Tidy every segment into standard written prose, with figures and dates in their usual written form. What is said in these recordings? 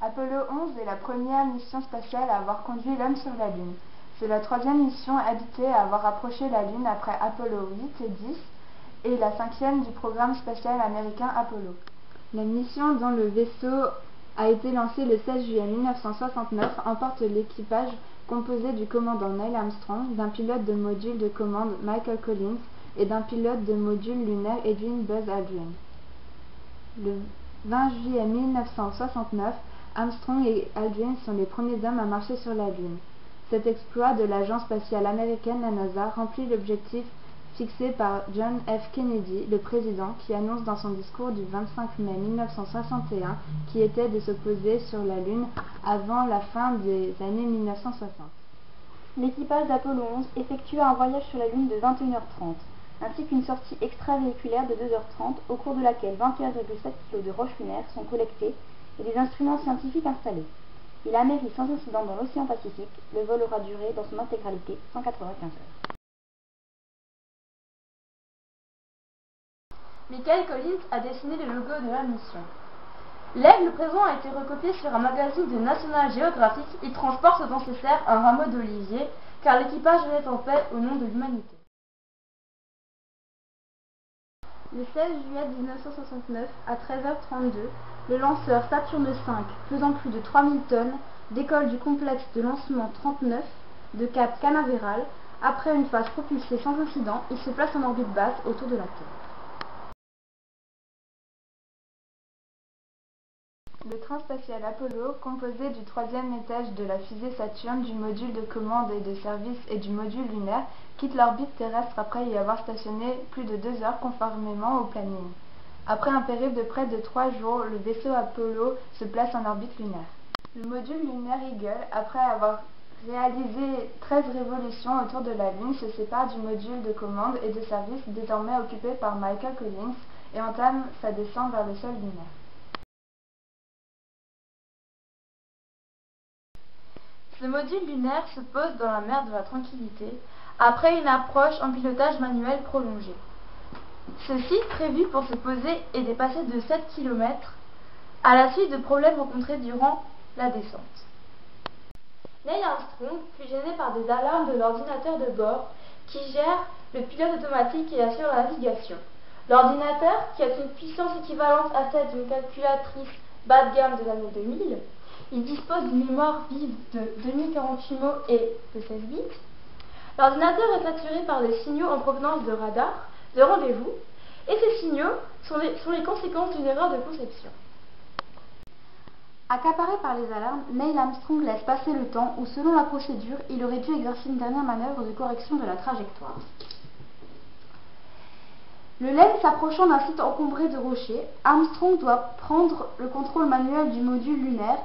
Apollo 11 est la première mission spatiale à avoir conduit l'homme sur la Lune. C'est la troisième mission habitée à avoir approché la Lune après Apollo 8 et 10 et la cinquième du programme spatial américain Apollo. La mission dont le vaisseau a été lancé le 16 juillet 1969 emporte l'équipage composé du commandant Neil Armstrong, d'un pilote de module de commande Michael Collins et d'un pilote de module lunaire Edwin Buzz Aldrin. Le 20 juillet 1969, Armstrong et Aldrin sont les premiers hommes à marcher sur la Lune. Cet exploit de l'agence spatiale américaine, la NASA, remplit l'objectif fixé par John F. Kennedy, le président, qui annonce dans son discours du 25 mai 1961 qui était de se poser sur la Lune avant la fin des années 1960. L'équipage d'Apollo 11 effectua un voyage sur la Lune de 21h30, ainsi qu'une sortie extravéhiculaire de 2h30, au cours de laquelle 21,7 kg de roches lunaires sont collectés et des instruments scientifiques installés. Il atterrit sans incident dans l'océan Pacifique. Le vol aura duré dans son intégralité 195 heures. Michael Collins a dessiné le logo de la mission. L'aigle présent a été recopié sur un magazine de National Geographic. Il transporte dans ses serres un rameau d'olivier, car l'équipage venait en paix au nom de l'humanité. Le 16 juillet 1969, à 13h32, le lanceur Saturne V, pesant plus de 3000 tonnes, décolle du complexe de lancement 39 de Cap Canaveral. Après une phase propulsée sans incident, il se place en orbite basse autour de la Terre. Le train spatial Apollo, composé du troisième étage de la fusée Saturne, du module de commande et de service et du module lunaire, quitte l'orbite terrestre après y avoir stationné plus de 2 heures conformément au planning. Après un périple de près de 3 jours, le vaisseau Apollo se place en orbite lunaire. Le module lunaire Eagle, après avoir réalisé 13 révolutions autour de la Lune, se sépare du module de commande et de service désormais occupé par Michael Collins et entame sa descente vers le sol lunaire. Ce module lunaire se pose dans la mer de la Tranquillité après une approche en pilotage manuel prolongé. Ceci, prévu pour se poser et dépasser de 7 km à la suite de problèmes rencontrés durant la descente. Neil Armstrong fut gêné par des alarmes de l'ordinateur de bord qui gère le pilote automatique et assure la navigation. L'ordinateur, qui a une puissance équivalente à celle d'une calculatrice bas de gamme de l'année 2000, il dispose d'une mémoire vive de 2048 mots et de 16 bits. L'ordinateur est saturé par des signaux en provenance de radars, de rendez-vous, et ces signaux sont les conséquences d'une erreur de conception. Accaparé par les alarmes, Neil Armstrong laisse passer le temps où, selon la procédure, il aurait dû exercer une dernière manœuvre de correction de la trajectoire. Le LEM s'approchant d'un site encombré de rochers, Armstrong doit prendre le contrôle manuel du module lunaire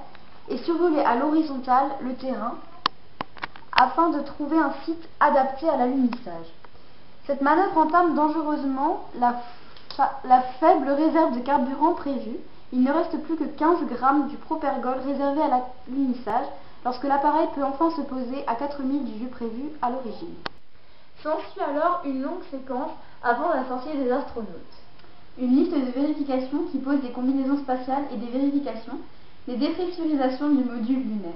et survoler à l'horizontale le terrain afin de trouver un site adapté à l'alunissage. Cette manœuvre entame dangereusement la faible réserve de carburant prévue. Il ne reste plus que 15 grammes du propergol réservé à l'alunissage lorsque l'appareil peut enfin se poser à 4000 du vue prévu à l'origine. S'ensuit alors une longue séquence avant la sortie des astronautes. Une liste de vérifications qui pose des combinaisons spatiales et des vérifications, des dépressurisations du module lunaire.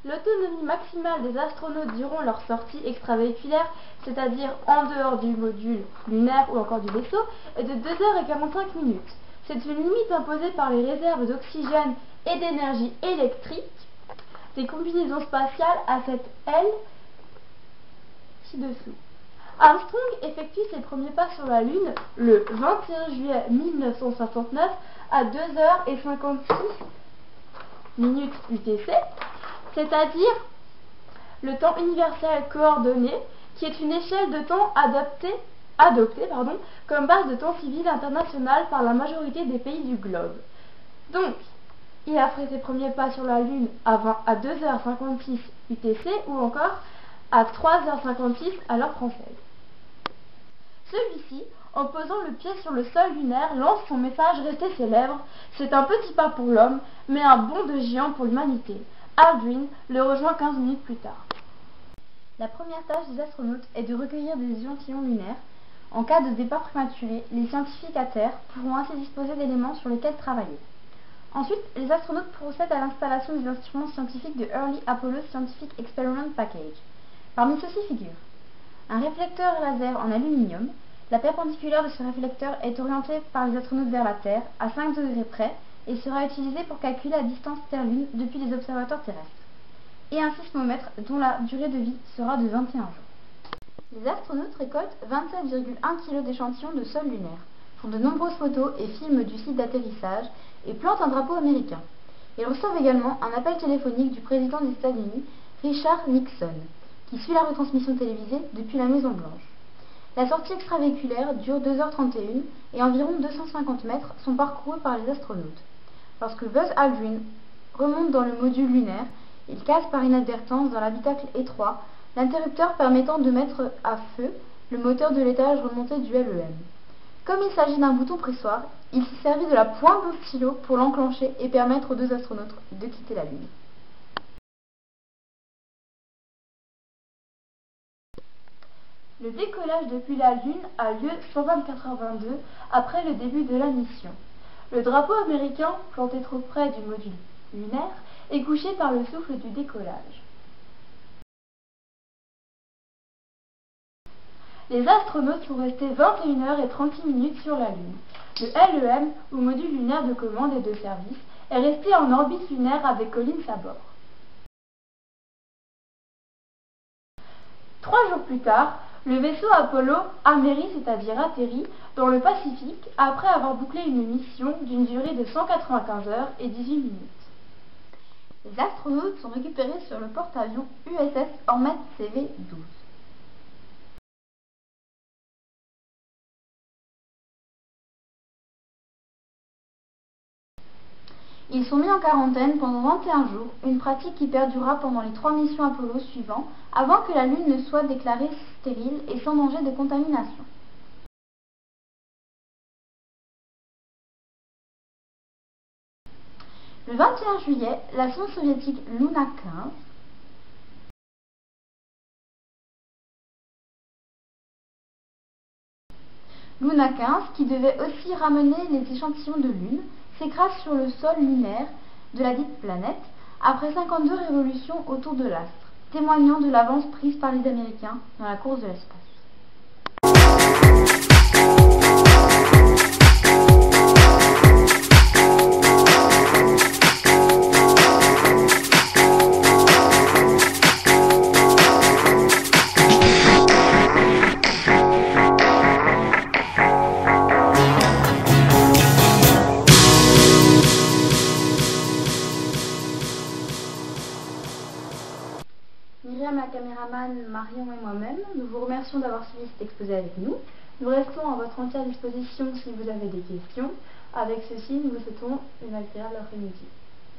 L'autonomie maximale des astronautes durant leur sortie extravéhiculaire, c'est-à-dire en dehors du module lunaire ou encore du vaisseau, est de 2h45. C'est une limite imposée par les réserves d'oxygène et d'énergie électrique des combinaisons spatiales à cette aile ci-dessous. Armstrong effectue ses premiers pas sur la Lune le 21 juillet 1969 à 2h56 UTC, c'est-à-dire le temps universel coordonné, qui est une échelle de temps adoptée comme base de temps civil international par la majorité des pays du globe. Donc, il a fait ses premiers pas sur la Lune à 2h56 UTC ou encore à 3h56 à l'heure française. Celui-ci, en posant le pied sur le sol lunaire, lance son message resté célèbre: c'est un petit pas pour l'homme, mais un bond de géant pour l'humanité. Aldrin le rejoint 15 minutes plus tard. La première tâche des astronautes est de recueillir des échantillons lunaires. En cas de départ prématuré, les scientifiques à Terre pourront ainsi disposer d'éléments sur lesquels travailler. Ensuite, les astronautes procèdent à l'installation des instruments scientifiques de Early Apollo Scientific Experiment Package. Parmi ceux-ci figure un réflecteur laser en aluminium. La perpendiculaire de ce réflecteur est orientée par les astronautes vers la Terre à 5 degrés près et sera utilisée pour calculer la distance Terre-Lune depuis les observateurs terrestres. Et un sismomètre dont la durée de vie sera de 21 jours. Les astronautes récoltent 27,1 kg d'échantillons de sol lunaire, font de nombreuses photos et filment du site d'atterrissage et plantent un drapeau américain. Ils reçoivent également un appel téléphonique du président des États-Unis, Richard Nixon, qui suit la retransmission télévisée depuis la Maison Blanche. La sortie extravéhiculaire dure 2h31 et environ 250 mètres sont parcourus par les astronautes. Lorsque Buzz Aldrin remonte dans le module lunaire, il casse par inadvertance dans l'habitacle étroit l'interrupteur permettant de mettre à feu le moteur de l'étage remonté du LEM. Comme il s'agit d'un bouton pressoir, il s'est servi de la pointe de stylo pour l'enclencher et permettre aux deux astronautes de quitter la Lune. Le décollage depuis la Lune a lieu 124h22 après le début de la mission. Le drapeau américain, planté trop près du module lunaire, est couché par le souffle du décollage. Les astronautes sont restés 21h36 sur la Lune. Le LEM, ou module lunaire de commande et de service, est resté en orbite lunaire avec Collins à bord. 3 jours plus tard, le vaisseau Apollo amérit, c'est-à-dire atterrit, dans le Pacifique après avoir bouclé une mission d'une durée de 195 heures et 18 minutes. Les astronautes sont récupérés sur le porte-avions USS Hornet CV-12. Ils sont mis en quarantaine pendant 21 jours, une pratique qui perdurera pendant les 3 missions Apollo suivantes, avant que la Lune ne soit déclarée stérile et sans danger de contamination. Le 21 juillet, la sonde soviétique Luna 15, qui devait aussi ramener les échantillons de Lune, s'écrase sur le sol lunaire de la dite planète après 52 révolutions autour de l'astre, témoignant de l'avance prise par les Américains dans la course de l'espace. Myriam, la caméraman, Marion et moi-même, nous vous remercions d'avoir suivi cet exposé avec nous. Nous restons à votre entière disposition si vous avez des questions. Avec ceci, nous vous souhaitons une agréable après-midi.